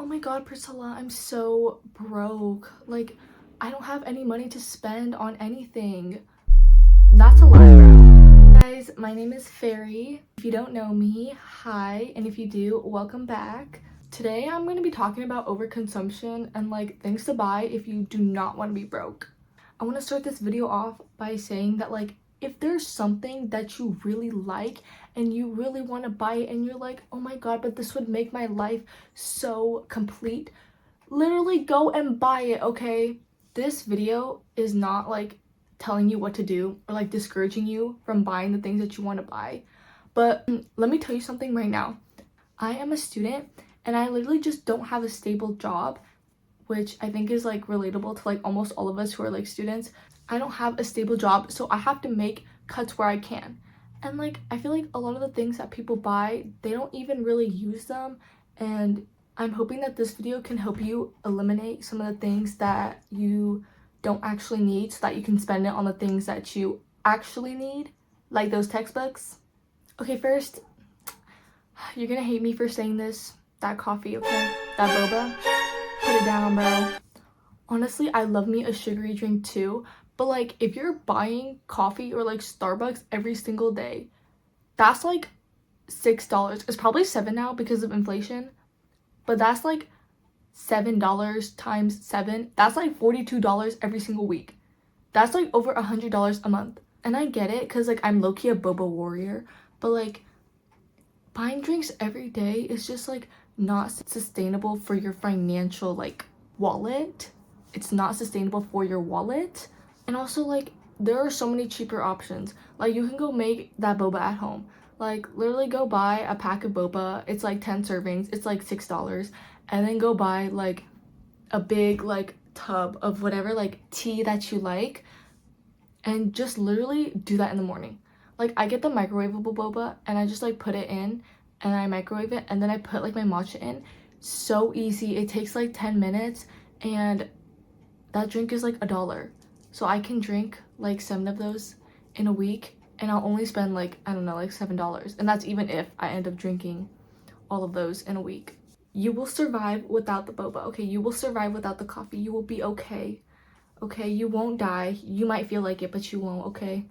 Oh my god, Priscilla, I'm so broke. Like, I don't have any money to spend on anything. That's a lie, bro. Guys, my name is Fairy. If you don't know me, hi. And if you do, welcome back. Today, I'm going to be talking about overconsumption and like things to buy if you do not want to be broke. I want to start this video off by saying that like, if there's something that you really like and you really want to buy it and you're like, oh my god, but this would make my life so complete, literally go and buy it, okay? This video is not like telling you what to do or like discouraging you from buying the things that you want to buy. But let me tell you something right now. I am a student and I literally just don't have a stable job, which I think is like relatable to like almost all of us who are like students. I don't have a stable job, so I have to make cuts where I can. And like, I feel like a lot of the things that people buy, they don't even really use them. And I'm hoping that this video can help you eliminate some of the things that you don't actually need so that you can spend it on the things that you actually need, like those textbooks. Okay, first, you're gonna hate me for saying this. That coffee, okay? That boba, put it down, bro. Honestly, I love me a sugary drink too, but like if you're buying coffee or like Starbucks every single day, that's like $6. It's probably $7 now because of inflation, but that's like $7 times 7. That's like $42 every single week. That's like over $100 a month. And I get it because like I'm low-key a boba warrior, but like buying drinks every day is just like not sustainable for your financial like wallet. It's not sustainable for your wallet. And also like there are so many cheaper options. Like you can go make that boba at home. Like literally go buy a pack of boba. It's like 10 servings. It's like $6. And then go buy like a big like tub of whatever like tea that you like, and just literally do that in the morning. Like I get the microwavable boba and I just like put it in and I microwave it and then I put like my matcha in. So easy. It takes like 10 minutes and that drink is like $1. So I can drink like 7 of those in a week and I'll only spend like, I don't know, like $7. And that's even if I end up drinking all of those in a week. You will survive without the boba, okay? You will survive without the coffee. You will be okay. Okay, you won't die. You might feel like it, but you won't, okay?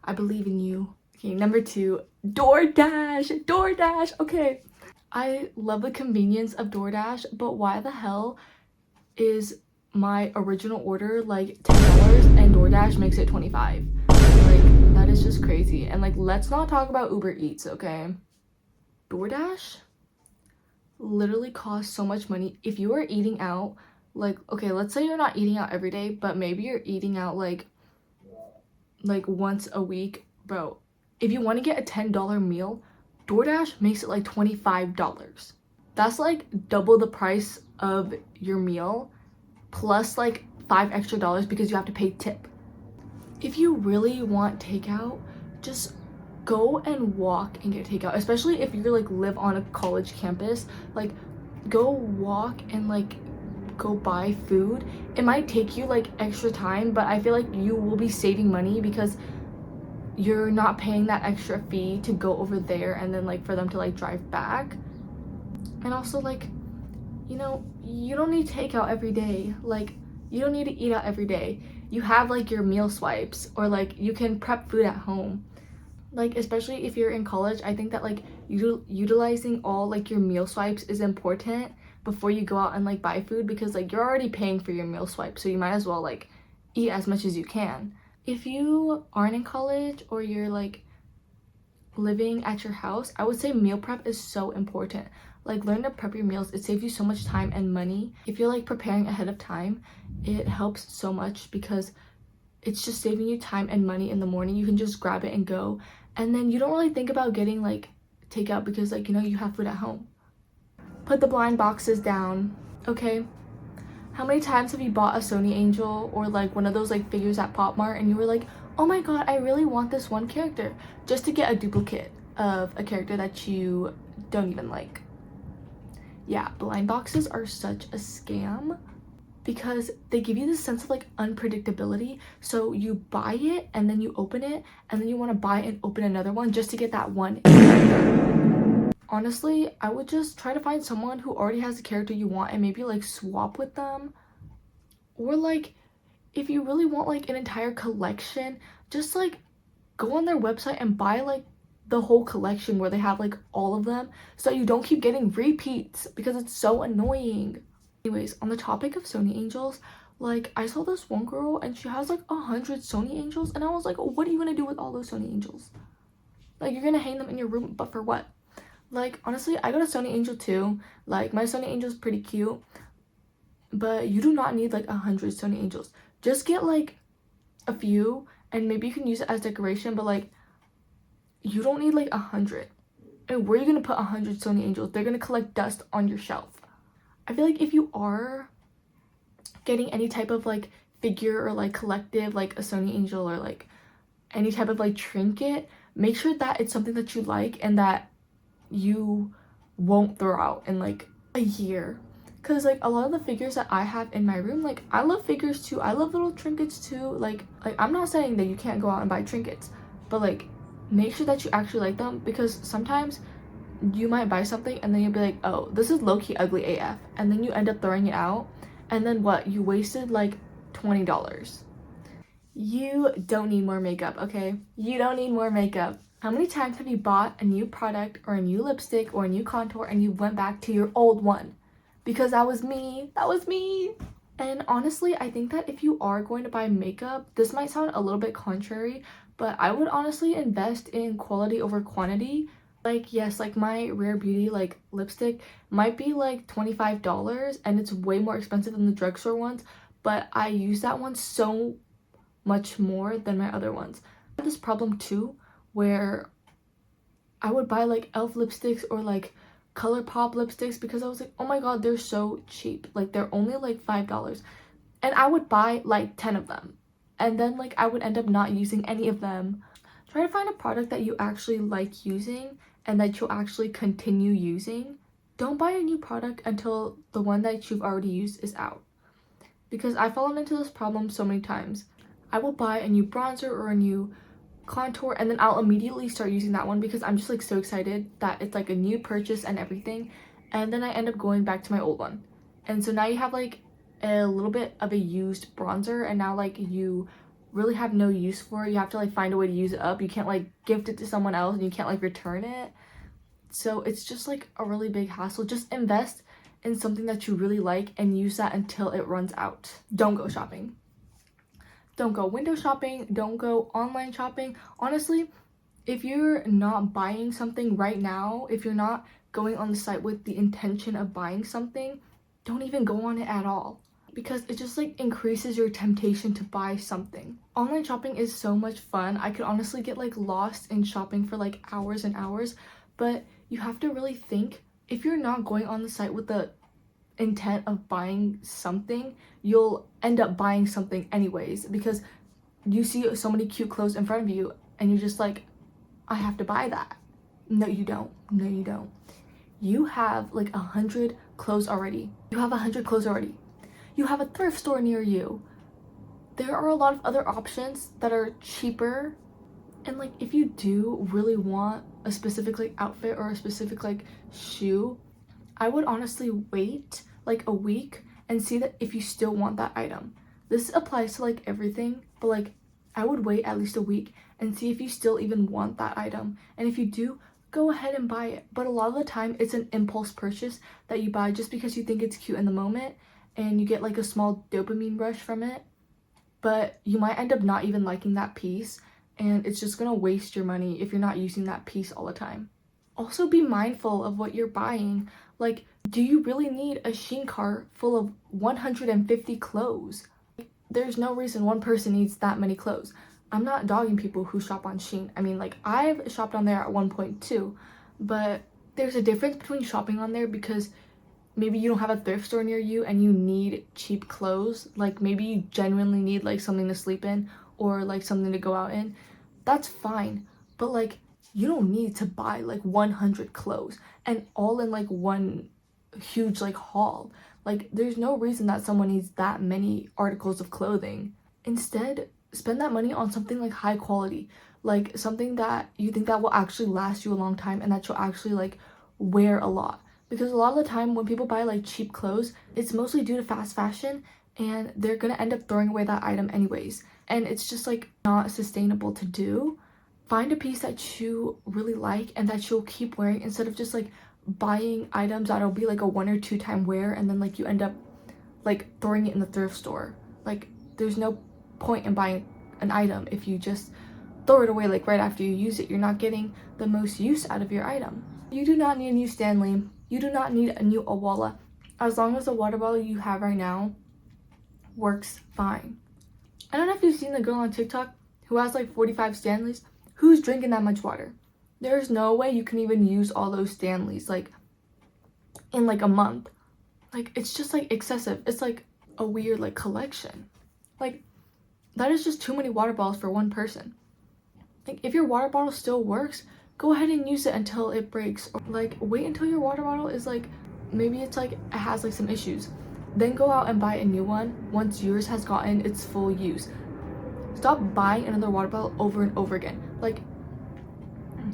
I believe in you. Okay, number 2, DoorDash. DoorDash, okay. I love the convenience of DoorDash, but why the hell is my original order like $10 and DoorDash makes it $25? Like, that is just crazy. And like, let's not talk about Uber Eats, okay? DoorDash literally costs so much money. If you are eating out, like, okay, let's say you're not eating out every day, but maybe you're eating out like once a week, bro. If you want to get a $10 meal, DoorDash makes it like $25. That's like double the price of your meal plus like $5 extra because you have to pay tip. If you really want takeout, just go and walk and get takeout, especially if you're like live on a college campus. Like go walk and like go buy food. It might take you like extra time, but I feel like you will be saving money because you're not paying that extra fee to go over there and then like for them to like drive back. And also like, you know, you don't need takeout every day. Like you don't need to eat out every day. You have like your meal swipes, or like you can prep food at home. Like especially if you're in college, I think that like utilizing all like your meal swipes is important before you go out and like buy food, because like you're already paying for your meal swipe, so you might as well like eat as much as you can. If you aren't in college or you're like living at your house, I would say meal prep is so important. Like learn to prep your meals. It saves you so much time and money. If you're like preparing ahead of time, it helps so much because it's just saving you time and money in the morning. You can just grab it and go, and then you don't really think about getting like takeout because like, you know, you have food at home. Put the blind boxes down, okay? How many times have you bought a Sony Angel or like one of those like figures at Pop Mart and you were like, oh my god, I really want this one character, just to get a duplicate of a character that you don't even like? Yeah, blind boxes are such a scam because they give you this sense of like unpredictability. So you buy it and then you open it and then you want to buy and open another one just to get that one. honestly, I would just try to find someone who already has the character you want and maybe like swap with them. Or like if you really want like an entire collection, just like go on their website and buy like the whole collection where they have like all of them, so you don't keep getting repeats because it's so annoying. Anyways, on the topic of Sony angels, like I saw this one girl and she has like 100 Sony angels, and I was like, what are you gonna do with all those Sony angels? Like, you're gonna hang them in your room, but for what? Like, honestly, I got a Sony angel too. Like, my Sony angel is pretty cute, but you do not need like 100 Sony angels. Just get like a few and maybe you can use it as decoration, but like you don't need like 100. And where are you gonna put 100 Sony angels? They're gonna collect dust on your shelf. I feel like if you are getting any type of like figure or like collective, like a Sony angel or like any type of like trinket, make sure that it's something that you like and that you won't throw out in like a year. Because like a lot of the figures that I have in my room, like I love figures too, I love little trinkets too. Like I'm not saying that you can't go out and buy trinkets, but like make sure that you actually like them, because sometimes you might buy something and then you'll be like, oh, this is low-key ugly AF, and then you end up throwing it out, and then what, you wasted like $20. You don't need more makeup, okay? You don't need more makeup. How many times have you bought a new product or a new lipstick or a new contour and you went back to your old one? Because that was me. That was me. And honestly, I think that if you are going to buy makeup, this might sound a little bit contrary, but I would honestly invest in quality over quantity. Like, yes, like my Rare Beauty like lipstick might be like $25 and it's way more expensive than the drugstore ones, but I use that one so much more than my other ones. I have this problem too where I would buy like elf lipsticks or like ColourPop lipsticks because I was like, oh my god, they're so cheap, like they're only like $5, and I would buy like 10 of them and then like I would end up not using any of them. Try to find a product that you actually like using and that you'll actually continue using. Don't buy a new product until the one that you've already used is out, because I've fallen into this problem so many times. I will buy a new bronzer or a new contour and then I'll immediately start using that one because I'm just like so excited that it's like a new purchase and everything, and then I end up going back to my old one, and so now you have like a little bit of a used bronzer and now like you really have no use for it. You have to like find a way to use it up. You can't like gift it to someone else and you can't like return it, so it's just like a really big hassle. Just invest in something that you really like and use that until it runs out. Don't go shopping. Don't go window shopping, don't go online shopping. Honestly, if you're not buying something right now, if you're not going on the site with the intention of buying something, don't even go on it at all, because it just like increases your temptation to buy something. Online shopping is so much fun. I could honestly get like lost in shopping for like hours and hours, but you have to really think, if you're not going on the site with the intent of buying something, you'll end up buying something anyways because you see so many cute clothes in front of you and you're just like, I have to buy that. No, you don't. No, you don't. You have like 100 clothes already. You have 100 clothes already. You have a thrift store near you. There are a lot of other options that are cheaper. And like, if you do really want a specific like outfit or a specific like shoe, I would honestly wait like a week and see that if you still want that item. This applies to like everything, but like I would wait at least a week and see if you still even want that item. And if you do, go ahead and buy it. But a lot of the time it's an impulse purchase that you buy just because you think it's cute in the moment and you get like a small dopamine rush from it. But you might end up not even liking that piece, and it's just gonna waste your money if you're not using that piece all the time. Also, be mindful of what you're buying. Like, do you really need a Shein cart full of 150 clothes? There's no reason one person needs that many clothes. I'm not dogging people who shop on Shein. I mean, like, I've shopped on there at one point too, but there's a difference between shopping on there because maybe you don't have a thrift store near you and you need cheap clothes. Like, maybe you genuinely need like something to sleep in or like something to go out in. That's fine, but like, you don't need to buy like 100 clothes and all in like one huge like haul. Like, there's no reason that someone needs that many articles of clothing. Instead, spend that money on something like high quality, like something that you think that will actually last you a long time and that you'll actually like wear a lot. Because a lot of the time when people buy like cheap clothes, it's mostly due to fast fashion, and they're gonna end up throwing away that item anyways. And it's just like not sustainable to do. Find a piece that you really like and that you'll keep wearing, instead of just like buying items that'll be like a 1 or 2 time wear, and then like you end up like throwing it in the thrift store. Like there's no point in buying an item if you just throw it away like right after you use it. You're not getting the most use out of your item. You do not need a new Stanley. You do not need a new Awala. As long as the water bottle you have right now works fine. I don't know if you've seen the girl on TikTok who has like 45 Stanleys. Who's drinking that much water? There's no way you can even use all those Stanleys like in like a month. Like it's just like excessive. It's like a weird like collection. Like that is just too many water bottles for one person. Like if your water bottle still works, go ahead and use it until it breaks. Or like wait until your water bottle is like, maybe it's like it has like some issues. Then go out and buy a new one once yours has gotten its full use. Stop buying another water bottle over and over again. Like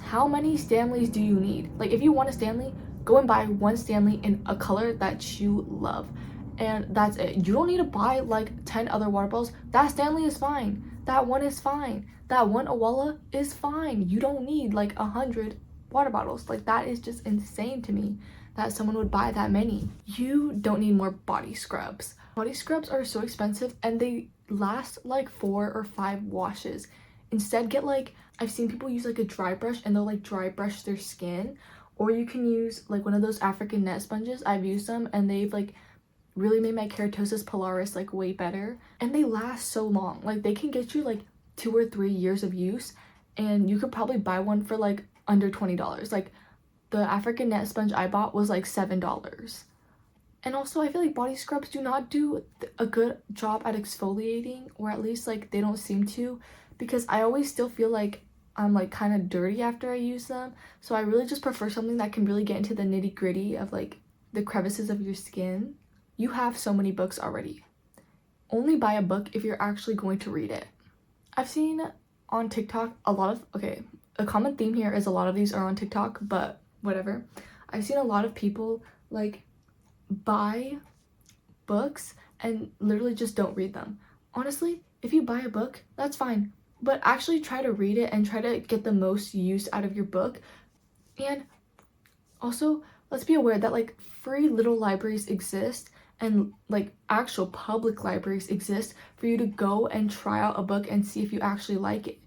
how many Stanleys do you need? Like if you want a Stanley, go and buy one Stanley in a color that you love, and that's it. You don't need to buy like 10 other water bottles. That Stanley is fine. That one is fine. That one Awala is fine. You don't need like 100 water bottles. Like that is just insane to me that someone would buy that many. You don't need more body scrubs. Body scrubs are so expensive and they last like 4 or 5 washes. Instead, get like, I've seen people use like a dry brush and they'll like dry brush their skin, or you can use like one of those African net sponges. I've used them and they've like really made my keratosis pilaris like way better, and they last so long. Like they can get you like 2 or 3 years of use, and you could probably buy one for like under $20. Like the African net sponge I bought was like $7. And also I feel like body scrubs do not do a good job at exfoliating, or at least like they don't seem to, because I always still feel like I'm like kind of dirty after I use them. So I really just prefer something that can really get into the nitty gritty of like the crevices of your skin. You have so many books already. Only buy a book if you're actually going to read it. I've seen on TikTok a lot of, okay, a common theme here is a lot of these are on TikTok, but whatever. I've seen a lot of people like buy books and literally just don't read them. Honestly, if you buy a book, that's fine, but actually try to read it and try to get the most use out of your book. And also, let's be aware that like free little libraries exist, and like actual public libraries exist for you to go and try out a book and see if you actually like it,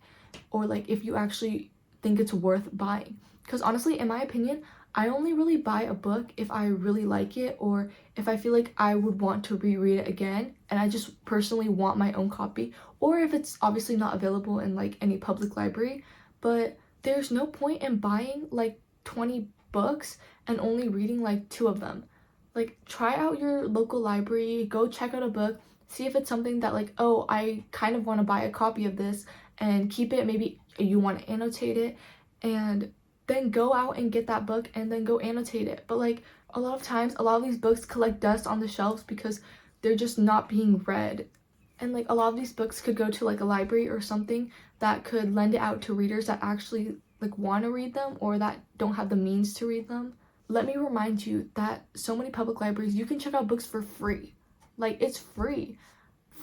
or like if you actually think it's worth buying. Because honestly, in my opinion, I only really buy a book if I really like it, or if I feel like I would want to reread it again and I just personally want my own copy, or if it's obviously not available in like any public library. But there's no point in buying like 20 books and only reading like 2 of them. Like try out your local library, go check out a book, see if it's something that like, oh, I kind of want to buy a copy of this and keep it. Maybe you want to annotate it, and then go out and get that book and then go annotate it. But like a lot of times, a lot of these books collect dust on the shelves because they're just not being read. And like a lot of these books could go to like a library or something that could lend it out to readers that actually like want to read them, or that don't have the means to read them. Let me remind you that so many public libraries, you can check out books for free. Like it's free.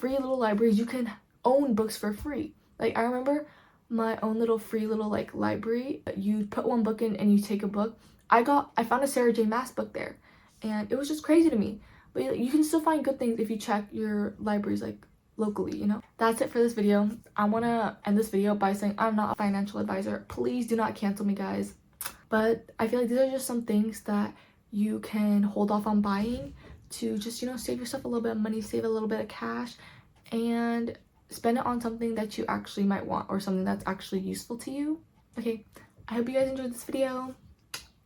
Free little libraries, you can own books for free. Like I remember my own little free little like library. You put one book in and you take a book. I found a Sarah J Maas book there, and it was just crazy to me. But you can still find good things if you check your libraries like locally, you know. That's it for this video. I want to end this video by saying I'm not a financial advisor. Please do not cancel me, guys. But I feel like these are just some things that you can hold off on buying to just, you know, save yourself a little bit of money, save a little bit of cash, and spend it on something that you actually might want, or something that's actually useful to you. Okay, I hope you guys enjoyed this video.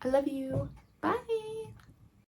I love you. Bye.